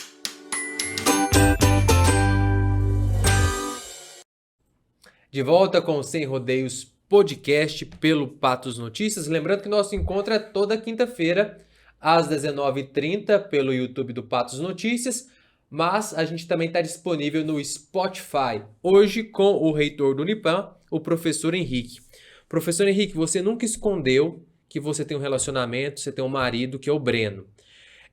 De volta com o Sem Rodeios podcast pelo Patos Notícias. Lembrando que nosso encontro é toda quinta-feira, às 19h30, pelo YouTube do Patos Notícias, mas a gente também está disponível no Spotify, hoje com o reitor do Unipan, o professor Henrique. Professor Henrique, você nunca escondeu que você tem um relacionamento, você tem um marido, que é o Breno.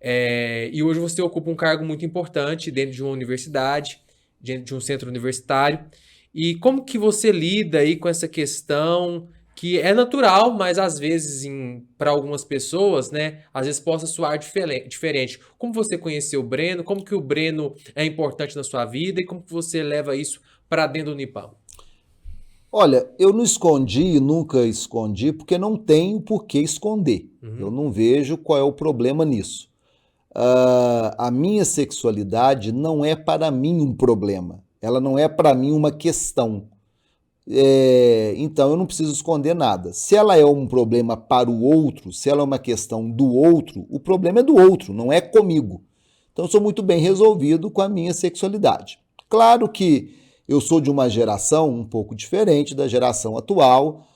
E hoje você ocupa um cargo muito importante dentro de uma universidade, dentro de um centro universitário. E como que você lida aí com essa questão que é natural, mas às vezes para algumas pessoas, né, às vezes possa soar diferente. Como você conheceu o Breno? Como que o Breno é importante na sua vida? E como que você leva isso para dentro do Unipan? Olha, eu não escondi, nunca escondi, porque não tenho por que esconder. Eu não vejo qual é o problema nisso. A minha sexualidade não é para mim um problema. Ela não é para mim uma questão. Então eu não preciso esconder nada. Se ela é um problema para o outro, se ela é uma questão do outro, o problema é do outro, não é comigo. Então eu sou muito bem resolvido com a minha sexualidade. Claro que eu sou de uma geração um pouco diferente da geração atual.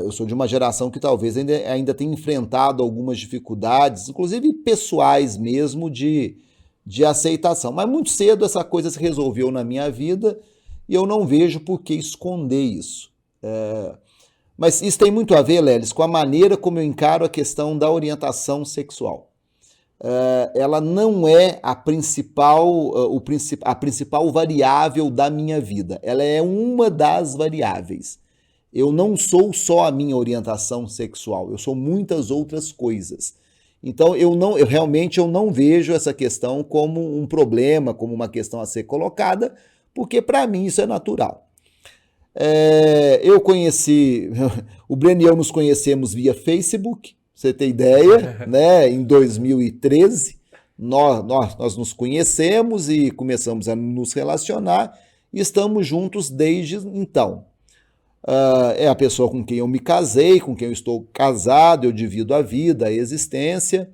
Eu sou de uma geração que talvez ainda tenha enfrentado algumas dificuldades, inclusive pessoais mesmo, de aceitação. Mas muito cedo essa coisa se resolveu na minha vida e eu não vejo por que esconder isso. Mas isso tem muito a ver, Lelis, com a maneira como eu encaro a questão da orientação sexual. Ela não é a principal variável da minha vida. Ela é uma das variáveis. Eu não sou só a minha orientação sexual, eu sou muitas outras coisas. Então eu realmente não vejo essa questão como um problema, como uma questão a ser colocada, porque para mim isso é natural. Eu conheci, o Breno e eu nos conhecemos via Facebook, você tem ideia, né? Em 2013, nós nos conhecemos e começamos a nos relacionar e estamos juntos desde então. É a pessoa com quem eu me casei, com quem eu estou casado, eu divido a vida, a existência.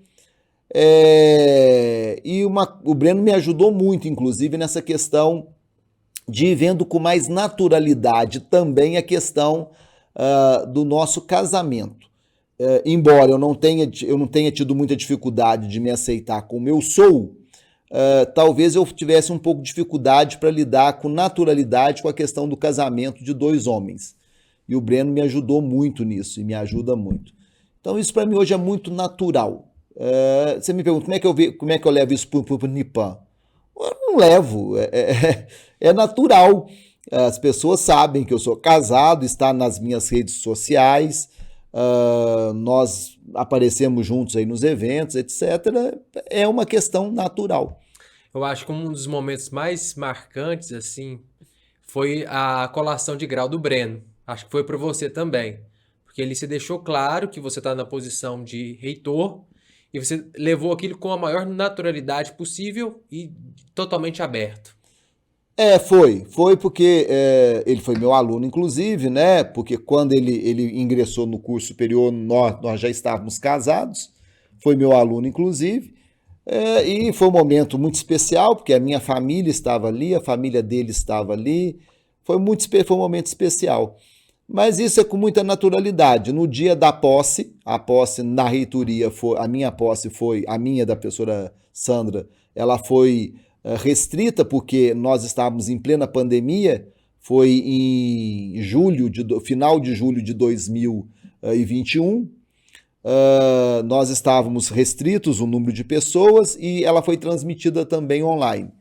O Breno me ajudou muito, inclusive, nessa questão de ir vendo com mais naturalidade também a questão do nosso casamento. Embora eu não tenha tido muita dificuldade de me aceitar como eu sou, talvez eu tivesse um pouco de dificuldade para lidar com naturalidade com a questão do casamento de dois homens. E o Breno me ajudou muito nisso, e me ajuda muito. Então isso para mim hoje é muito natural. Você me pergunta como é que eu levo isso para o Nipan? Eu não levo, é natural. As pessoas sabem que eu sou casado, está nas minhas redes sociais, nós aparecemos juntos aí nos eventos, etc. É uma questão natural. Eu acho que um dos momentos mais marcantes, assim, foi a colação de grau do Breno. Acho que foi para você também. Porque ele se deixou claro que você está na posição de reitor e você levou aquilo com a maior naturalidade possível e totalmente aberto. Foi porque ele foi meu aluno, inclusive, né? Porque quando ele ingressou no curso superior, nós já estávamos casados, foi meu aluno, inclusive, e foi um momento muito especial, porque a minha família estava ali, a família dele estava ali, foi um momento especial. Mas isso é com muita naturalidade. No dia da posse, a posse na reitoria, a minha posse foi, a minha da professora Sandra, ela foi restrita porque nós estávamos em plena pandemia, foi em final de julho de 2021, nós estávamos restritos o número de pessoas e ela foi transmitida também online.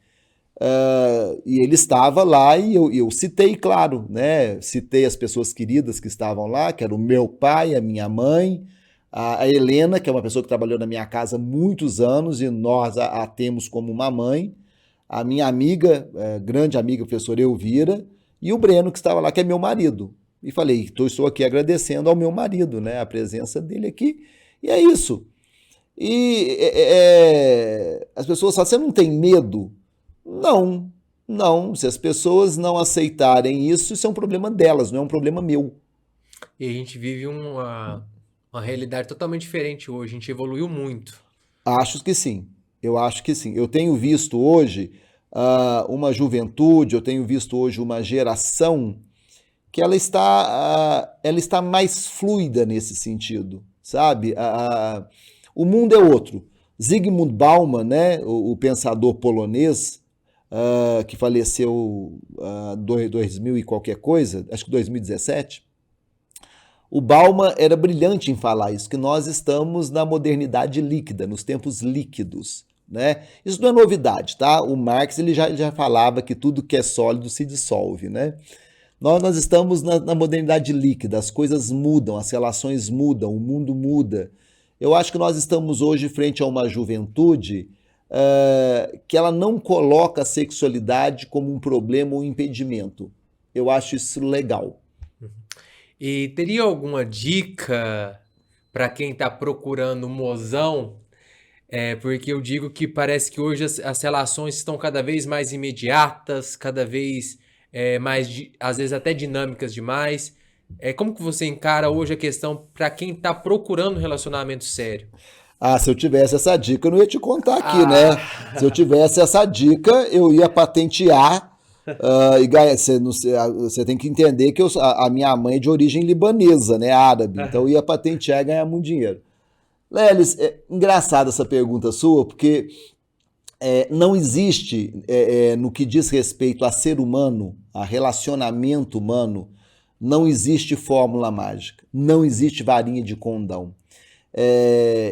E ele estava lá e eu citei, claro, né? Citei as pessoas queridas que estavam lá, que era o meu pai, a minha mãe, a Helena, que é uma pessoa que trabalhou na minha casa há muitos anos e nós a temos como uma mãe, a minha amiga, grande amiga, professora Elvira, e o Breno, que estava lá, que é meu marido. E falei, estou aqui agradecendo ao meu marido, né? A presença dele aqui, e é isso. E as pessoas falam, você não tem medo? Não. Se as pessoas não aceitarem isso é um problema delas, não é um problema meu. E a gente vive uma realidade totalmente diferente hoje, a gente evoluiu muito. Acho que sim, eu acho que sim. Eu tenho visto hoje uma juventude, eu tenho visto hoje uma geração que ela está mais fluida nesse sentido, sabe? O mundo é outro. Zygmunt Bauman, né, o pensador polonês, que faleceu em 2000 e qualquer coisa, acho que 2017, o Bauman era brilhante em falar isso, que nós estamos na modernidade líquida, nos tempos líquidos, né? Isso não é novidade, tá? O Marx ele já falava que tudo que é sólido se dissolve, né? Nós estamos na modernidade líquida, as coisas mudam, as relações mudam, o mundo muda. Eu acho que nós estamos hoje frente a uma juventude que ela não coloca a sexualidade como um problema ou um impedimento. Eu acho isso legal. E teria alguma dica para quem está procurando um mozão? Porque eu digo que parece que hoje as relações estão cada vez mais imediatas, cada vez mais, às vezes até dinâmicas demais. Como que você encara hoje a questão para quem está procurando um relacionamento sério? Ah, se eu tivesse essa dica, eu não ia te contar aqui, né? Se eu Ah, tivesse essa dica, eu ia patentear e ganhar. Você tem que entender que a minha mãe é de origem libanesa, né? Árabe. Então eu ia patentear e ganhar muito dinheiro. Lelis, é engraçada essa pergunta sua, porque não existe, no que diz respeito a ser humano, a relacionamento humano, não existe fórmula mágica, não existe varinha de condão.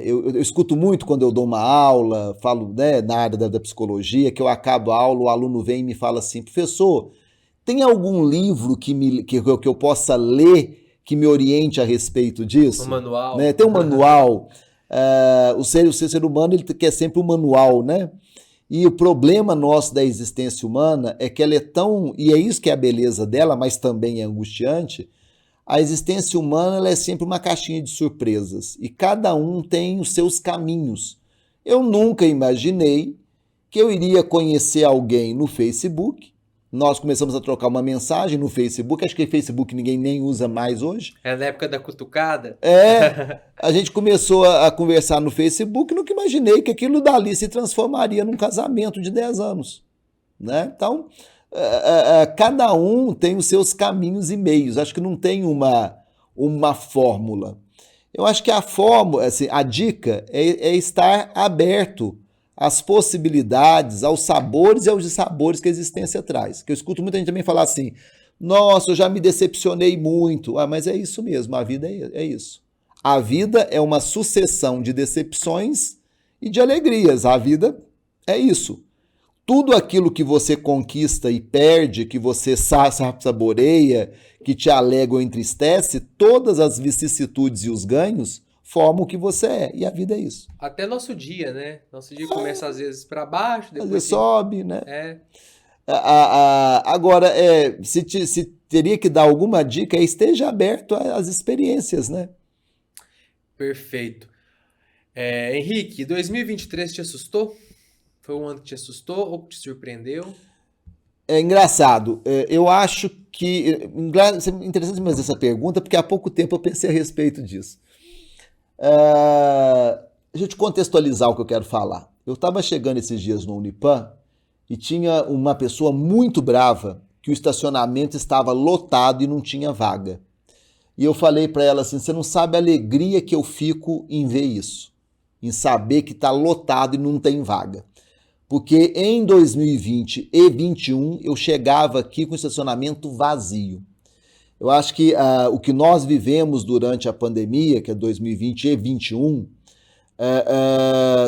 Eu escuto muito quando eu dou uma aula, falo, né, na área da psicologia, que eu acabo a aula, o aluno vem e me fala assim, professor, tem algum livro que eu possa ler que me oriente a respeito um disso? Né? manual. Tem um manual, o ser humano ele quer sempre um manual, né? E o problema nosso da existência humana é que ela é tão, e é isso que é a beleza dela, mas também é angustiante, a existência humana ela é sempre uma caixinha de surpresas e cada um tem os seus caminhos. Eu nunca imaginei que eu iria conhecer alguém no Facebook. Nós começamos a trocar uma mensagem no Facebook, acho que Facebook ninguém nem usa mais hoje. É na época da cutucada? A gente começou a conversar no Facebook, nunca imaginei que aquilo dali se transformaria num casamento de 10 anos. Né? Então, cada um tem os seus caminhos e meios. Acho que não tem uma fórmula. Eu acho que a fórmula, assim, a dica é estar aberto às possibilidades, aos sabores e aos dissabores que a existência traz. Que eu escuto muita gente também falar assim, nossa, eu já me decepcionei muito. Ah, mas é isso mesmo, a vida é isso. A vida é uma sucessão de decepções e de alegrias. A vida é isso. Tudo aquilo que você conquista e perde, que você saboreia, que te alegra ou entristece, todas as vicissitudes e os ganhos formam o que você é. E a vida é isso. Até nosso dia, né? Nosso dia começa às vezes para baixo, Às depois vezes sobe, né? É, Agora, se teria que dar alguma dica, esteja aberto às experiências, né? perfeito. Henrique, 2023 te assustou? Foi um ano que te assustou ou que te surpreendeu? É engraçado. Eu acho que. Interessante mesmo essa pergunta, porque há pouco tempo eu pensei a respeito disso. Deixa eu te contextualizar o que eu quero falar. Eu estava chegando esses dias no Unipan e tinha uma pessoa muito brava que o estacionamento estava lotado e não tinha vaga. E eu falei para ela assim, você não sabe a alegria que eu fico em ver isso, em saber que está lotado e não tem vaga. Porque em 2020 e 2021 eu chegava aqui com o estacionamento vazio. Eu acho que o que nós vivemos durante a pandemia, que é 2020 e 2021,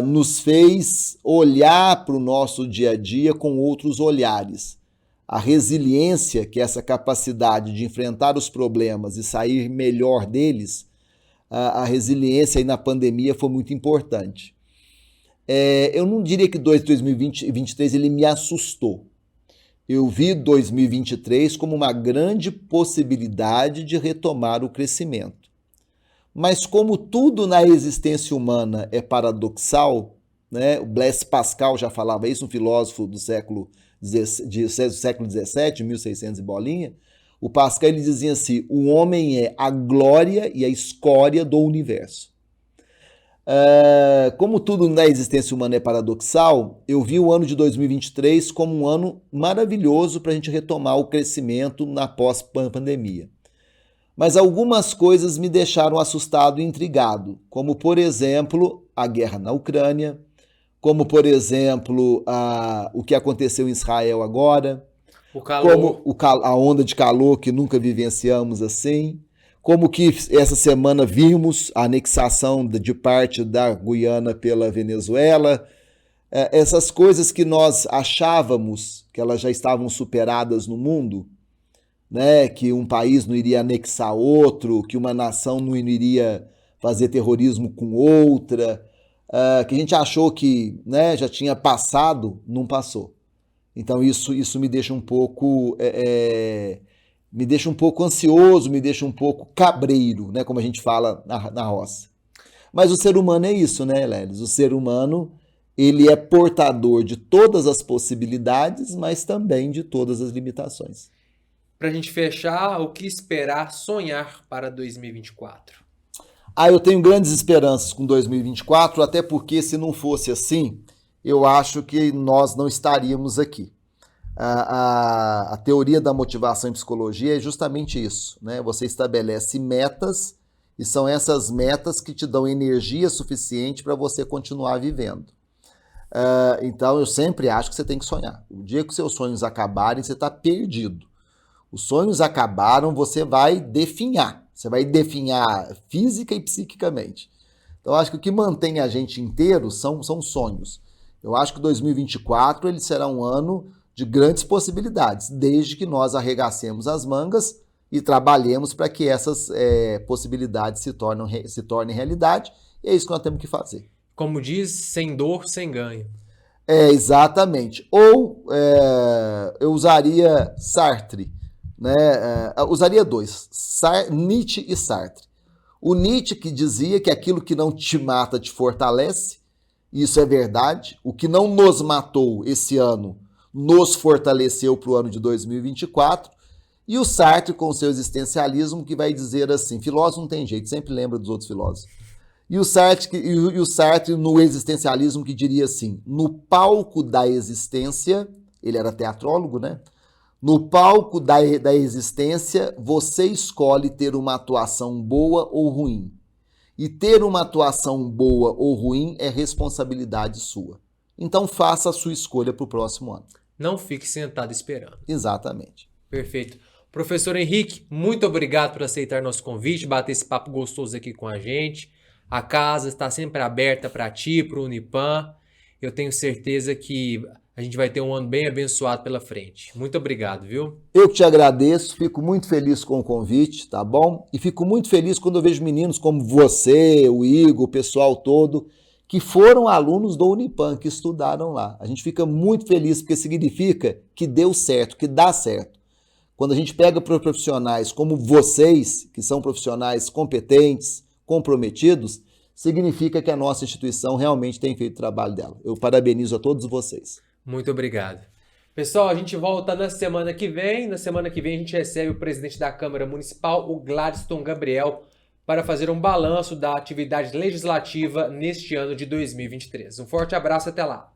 nos fez olhar para o nosso dia a dia com outros olhares. A resiliência, que é essa capacidade de enfrentar os problemas e sair melhor deles, a resiliência aí na pandemia foi muito importante. Eu não diria que 2020 e 2023 ele me assustou. Eu vi 2023 como uma grande possibilidade de retomar o crescimento. Mas como tudo na existência humana é paradoxal, né? O Blaise Pascal já falava isso, um filósofo do século XVII, 1600 e bolinha, o Pascal ele dizia assim, o homem é a glória e a escória do universo. Como tudo na existência humana é paradoxal, eu vi o ano de 2023 como um ano maravilhoso para a gente retomar o crescimento na pós-pandemia. Mas algumas coisas me deixaram assustado e intrigado, como, por exemplo, a guerra na Ucrânia, como, por exemplo, o que aconteceu em Israel agora, O calor. como a onda de calor que nunca vivenciamos assim, como que essa semana vimos a anexação de parte da Guiana pela Venezuela, essas coisas que nós achávamos que elas já estavam superadas no mundo, né? Que um país não iria anexar outro, que uma nação não iria fazer terrorismo com outra, que a gente achou que, né, já tinha passado, não passou. Então isso me deixa um pouco me deixa um pouco ansioso, me deixa um pouco cabreiro, né, como a gente fala na roça. Mas o ser humano é isso, né, Lelis? O ser humano, ele é portador de todas as possibilidades, mas também de todas as limitações. Para a gente fechar, o que esperar, sonhar para 2024? Eu tenho grandes esperanças com 2024, até porque se não fosse assim, eu acho que nós não estaríamos aqui. A teoria da motivação em psicologia é justamente isso, né? Você estabelece metas e são essas metas que te dão energia suficiente para você continuar vivendo. Então eu sempre acho que você tem que sonhar. O dia que os seus sonhos acabarem, você está perdido. Os sonhos acabaram, você vai definhar. Você vai definhar física e psiquicamente. Então eu acho que o que mantém a gente inteiro são sonhos. Eu acho que 2024 ele será um ano de grandes possibilidades, desde que nós arregacemos as mangas e trabalhemos para que essas possibilidades se tornem realidade. E é isso que nós temos que fazer. Como diz, sem dor, sem ganho. Exatamente. Ou eu usaria Sartre, né? Usaria dois, Nietzsche e Sartre. O Nietzsche que dizia que aquilo que não te mata te fortalece, isso é verdade. O que não nos matou esse ano nos fortaleceu para o ano de 2024. E o Sartre com o seu existencialismo que vai dizer assim, filósofo não tem jeito, sempre lembra dos outros filósofos. E o Sartre no existencialismo que diria assim, no palco da existência, ele era teatrólogo, né? No palco da existência, você escolhe ter uma atuação boa ou ruim. E ter uma atuação boa ou ruim é responsabilidade sua. Então faça a sua escolha para o próximo ano. Não fique sentado esperando. Exatamente. Perfeito. Professor Henrique, muito obrigado por aceitar nosso convite, bater esse papo gostoso aqui com a gente. A casa está sempre aberta para ti, para o Unipan. Eu tenho certeza que a gente vai ter um ano bem abençoado pela frente. Muito obrigado, viu? Eu que te agradeço, fico muito feliz com o convite, tá bom? E fico muito feliz quando eu vejo meninos como você, o Igor, o pessoal todo, que foram alunos do Unipan, que estudaram lá. A gente fica muito feliz porque significa que deu certo, que dá certo. Quando a gente pega profissionais como vocês, que são profissionais competentes, comprometidos, significa que a nossa instituição realmente tem feito o trabalho dela. Eu parabenizo a todos vocês. Muito obrigado. Pessoal, a gente volta na semana que vem. Na semana que vem a gente recebe o presidente da Câmara Municipal, o Gladstone Gabriel, para fazer um balanço da atividade legislativa neste ano de 2023. Um forte abraço, até lá.